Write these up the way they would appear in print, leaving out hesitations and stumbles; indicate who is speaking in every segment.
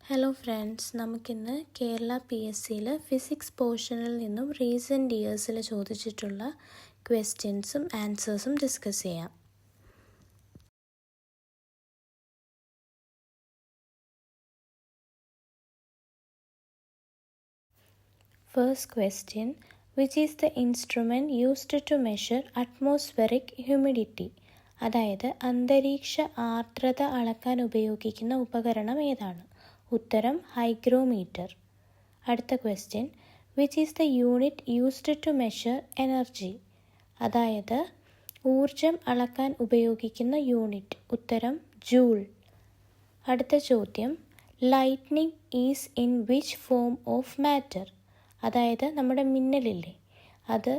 Speaker 1: Hello friends, നമുക്കിന്ന് Kerala PSCയിൽ physics പോർഷനിൽ നിന്നും റീസെൻറ്റ് ഇയേഴ്സിൽ ചോദിച്ചിട്ടുള്ള ക്വസ്റ്റ്യൻസും ആൻസേഴ്സും ഡിസ്കസ് ചെയ്യാം. First question, which is the instrument used to measure atmospheric humidity? അതായത് അന്തരീക്ഷ ആർദ്രത അളക്കാൻ ഉപയോഗിക്കുന്ന ഉപകരണം ഏതാണ്? ഉത്തരം ഹൈഗ്രോമീറ്റർ. അടുത്ത question, which is the unit used to measure energy? അതായത് ഊർജം അളക്കാൻ ഉപയോഗിക്കുന്ന യൂണിറ്റ്. ഉത്തരം ജൂൾ. അടുത്ത ചോദ്യം, lightning is in which form of matter? അതായത് നമ്മുടെ മിന്നലില്ലേ, അത്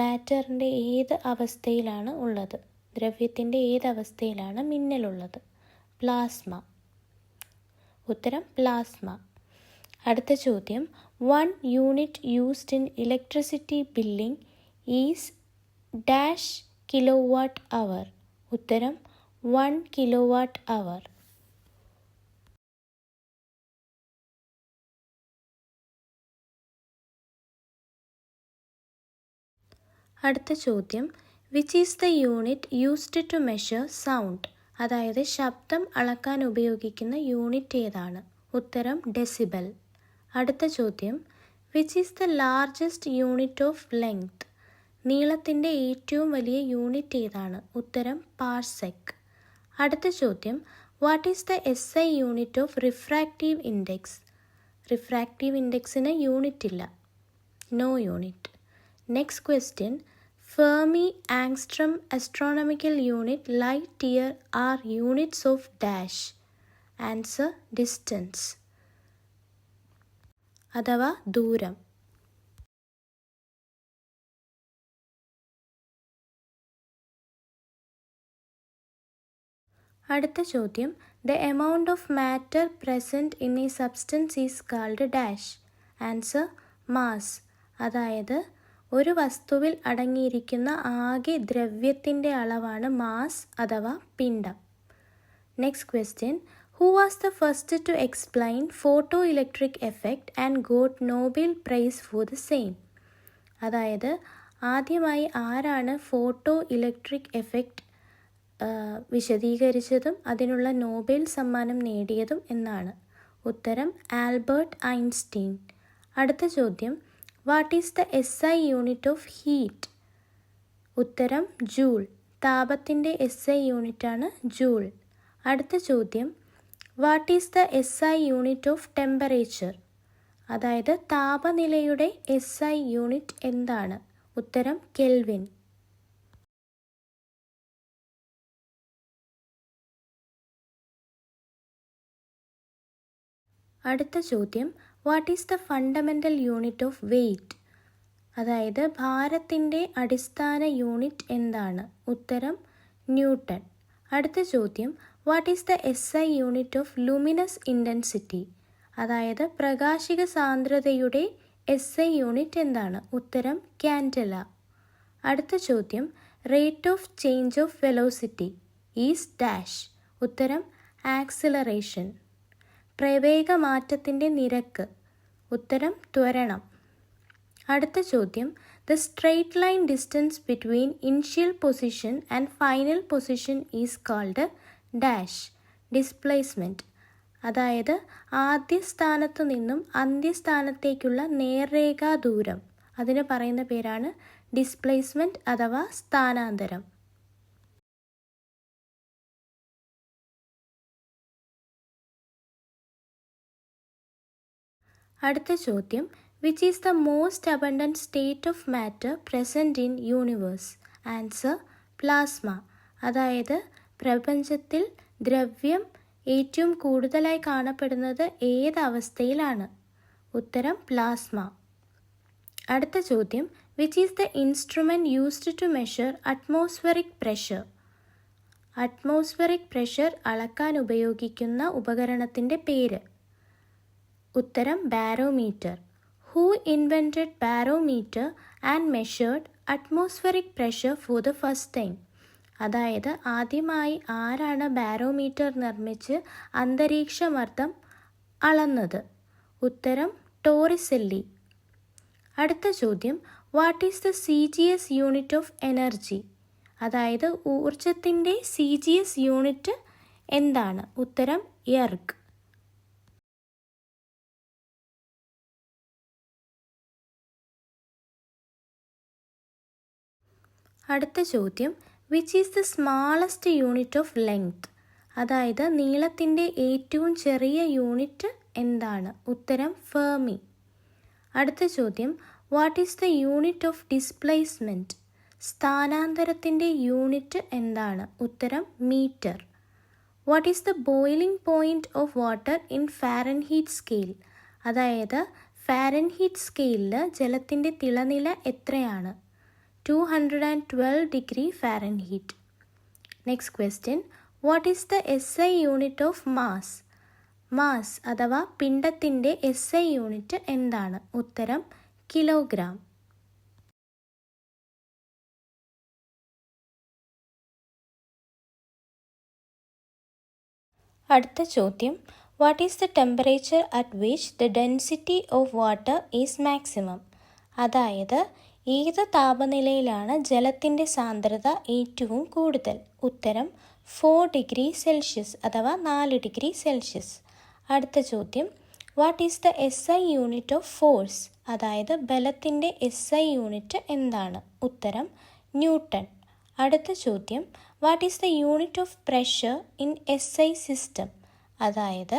Speaker 1: മാറ്ററിൻ്റെ ഏത് അവസ്ഥയിലാണ് ഉള്ളത്? ദ്രവ്യത്തിൻ്റെ ഏത് അവസ്ഥയിലാണ് മിന്നലുള്ളത്? പ്ലാസ്മ. ഉത്തരം പ്ലാസ്മ. അടുത്ത ചോദ്യം, 1 unit used in electricity billing is dash kilowatt hour? ഉത്തരം 1 കിലോവാട്ട് അവർ. അടുത്ത ചോദ്യം, which is the unit used to measure sound? അതായത് ശബ്ദം അളക്കാൻ ഉപയോഗിക്കുന്ന യൂണിറ്റ് ഏതാണ്? ഉത്തരം ഡെസിബൽ. അടുത്ത ചോദ്യം, which is the largest unit of length? നീളത്തിൻ്റെ ഏറ്റവും വലിയ യൂണിറ്റ് ഏതാണ്? ഉത്തരം പാർസെക്. അടുത്ത ചോദ്യം, what is the SI unit of refractive index? Refractive ഇൻഡെക്സിന് യൂണിറ്റ് ഇല്ല, no unit. Next question, fermi, angstrom, astronomical unit, light year are units of dash. Answer distance അഥവാ ദൂരം. അടുത്ത ചോദ്യം, the amount of matter present in a substance is called dash. Answer mass. അതായത് ഒരു വസ്തുവിൽ അടങ്ങിയിരിക്കുന്ന ആകെ ദ്രവ്യത്തിൻ്റെ അളവാണ് മാസ് അഥവാ പിണ്ഡം. Next question, who was the first to explain photoelectric effect and got Nobel prize for the same? അതായത് ആദ്യമായി ആരാണ് ഫോട്ടോ ഇലക്ട്രിക് എഫക്റ്റ് വിശദീകരിച്ചതും അതിനുള്ള നോബൽ സമ്മാനം നേടിയതും എന്നാണ്? ഉത്തരം ആൽബർട്ട് ഐൻസ്റ്റീൻ. അടുത്ത ചോദ്യം, what is the SI unit of heat? ഉത്തരം ജൂൾ. താപത്തിൻ്റെ SI യൂണിറ്റാണ് ജൂൾ. അടുത്ത ചോദ്യം, what is the SI unit of temperature? അതായത് താപനിലയുടെ SI യൂണിറ്റ് എന്താണ്? ഉത്തരം കെൽവിൻ. അടുത്ത ചോദ്യം, what is the fundamental unit of weight? അതായത് ഭാരത്തിൻ്റെ അടിസ്ഥാന യൂണിറ്റ് എന്താണ്? ഉത്തരം ന്യൂട്ടൺ. അടുത്ത ചോദ്യം, what is the SI unit of luminous intensity? അതായത് പ്രകാശിക സാന്ദ്രതയുടെ SI യൂണിറ്റ് എന്താണ്? ഉത്തരം കാൻഡല. അടുത്ത ചോദ്യം, rate of change of velocity is dash? ഉത്തരം ആക്സിലറേഷൻ. പ്രവേഗമാറ്റത്തിൻ്റെ നിരക്ക്? ഉത്തരം ത്വരണം. അടുത്ത ചോദ്യം, the straight line distance between initial position and final position is called dash? Displacement. അതായത് ആദ്യ സ്ഥാനത്തു നിന്നും അന്ത്യസ്ഥാനത്തേക്കുള്ള നേർരേഖാ ദൂരം, അതിന് പറയുന്ന പേരാണ് ഡിസ്പ്ലേസ്മെൻറ്റ് അഥവാ സ്ഥാനാന്തരം. അടുത്ത ചോദ്യം, which is the most abundant state of matter present in universe? Answer plasma. അതായത് പ്രപഞ്ചത്തിൽ ദ്രവ്യം ഏറ്റവും കൂടുതലായി കാണപ്പെടുന്നത് ഏത് അവസ്ഥയിലാണ്? ഉത്തരം പ്ലാസ്മ. അടുത്ത ചോദ്യം, which is the instrument used to measure atmospheric pressure? Atmospheric pressure അളക്കാൻ ഉപയോഗിക്കുന്ന ഉപകരണത്തിൻ്റെ പേര്? ഉത്തരം barometer. Who invented barometer and measured atmospheric pressure for the first time? അതായത് ആദ്യമായി ആരാണ് ബാരോമീറ്റർ നിർമ്മിച്ച് അന്തരീക്ഷമർദ്ദം അളന്നത്? ഉത്തരം ടോറിസെല്ലി. അടുത്ത ചോദ്യം, what is the CGS unit of energy? അതായത് ഊർജത്തിൻ്റെ CGS യൂണിറ്റ് എന്താണ്? ഉത്തരം എർഗ്. അടുത്ത ചോദ്യം, which is the smallest unit of length? അതായത് നീളത്തിൻ്റെ ഏറ്റവും ചെറിയ യൂണിറ്റ് എന്താണ്? ഉത്തരം ഫെർമി. അടുത്ത ചോദ്യം, what is the unit of displacement? സ്ഥാനാന്തരത്തിൻ്റെ യൂണിറ്റ് എന്താണ്? ഉത്തരം metre. What is the boiling point of water in Fahrenheit scale? അതായത് ഫാരൻഹീറ്റ് സ്കെയിലിൽ ജലത്തിൻ്റെ തിളനില എത്രയാണ്? 212 degree Fahrenheit. Next question, what is the SI unit of mass? Mass അഥവാ പിണ്ഡത്തിൻ്റെ SI unit എന്താണ്? ഉത്തരം കിലോഗ്രാം. അടുത്ത ചോദ്യം, what is the temperature at which the density of water is maximum? അതായത് ഏത് താപനിലയിലാണ് ജലത്തിൻ്റെ സാന്ദ്രത ഏറ്റവും കൂടുതൽ? ഉത്തരം 4 ഡിഗ്രി സെൽഷ്യസ് അഥവാ 4 ഡിഗ്രി സെൽഷ്യസ്. അടുത്ത ചോദ്യം, what is the SI unit of force? അതായത് ബലത്തിൻ്റെ SI യൂണിറ്റ് എന്താണ്? ഉത്തരം ന്യൂട്ടൺ. അടുത്ത ചോദ്യം, what is the unit of pressure in SI system? അതായത്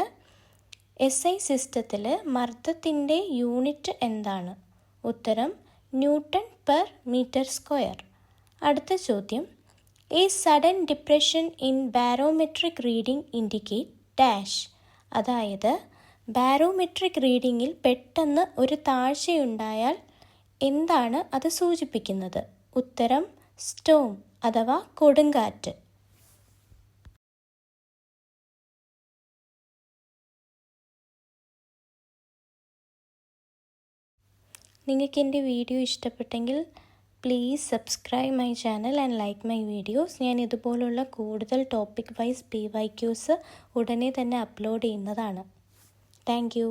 Speaker 1: SI സിസ്റ്റത്തിൽ മർദ്ദത്തിൻ്റെ യൂണിറ്റ് എന്താണ്? ഉത്തരം ന്യൂട്ടൺ പെർ മീറ്റർ സ്ക്വയർ. അടുത്ത ചോദ്യം, a sudden depression in barometric reading indicate dash? അതായത് ബാരോമെട്രിക് റീഡിങ്ങിൽ പെട്ടെന്ന് ഒരു താഴ്ചയുണ്ടായാൽ എന്താണ് അത് സൂചിപ്പിക്കുന്നത്? ഉത്തരം സ്റ്റോം അഥവാ കൊടുങ്കാറ്റ്. നിങ്ങൾക്ക് എൻ്റെ വീഡിയോ ഇഷ്ടപ്പെട്ടെങ്കിൽ please subscribe my channel and like my videos. ഞാൻ ഇതുപോലുള്ള കൂടുതൽ ടോപ്പിക് വൈസ് PYQs ഉടനെ തന്നെ അപ്ലോഡ് ചെയ്യുന്നതാണ്. Thank you.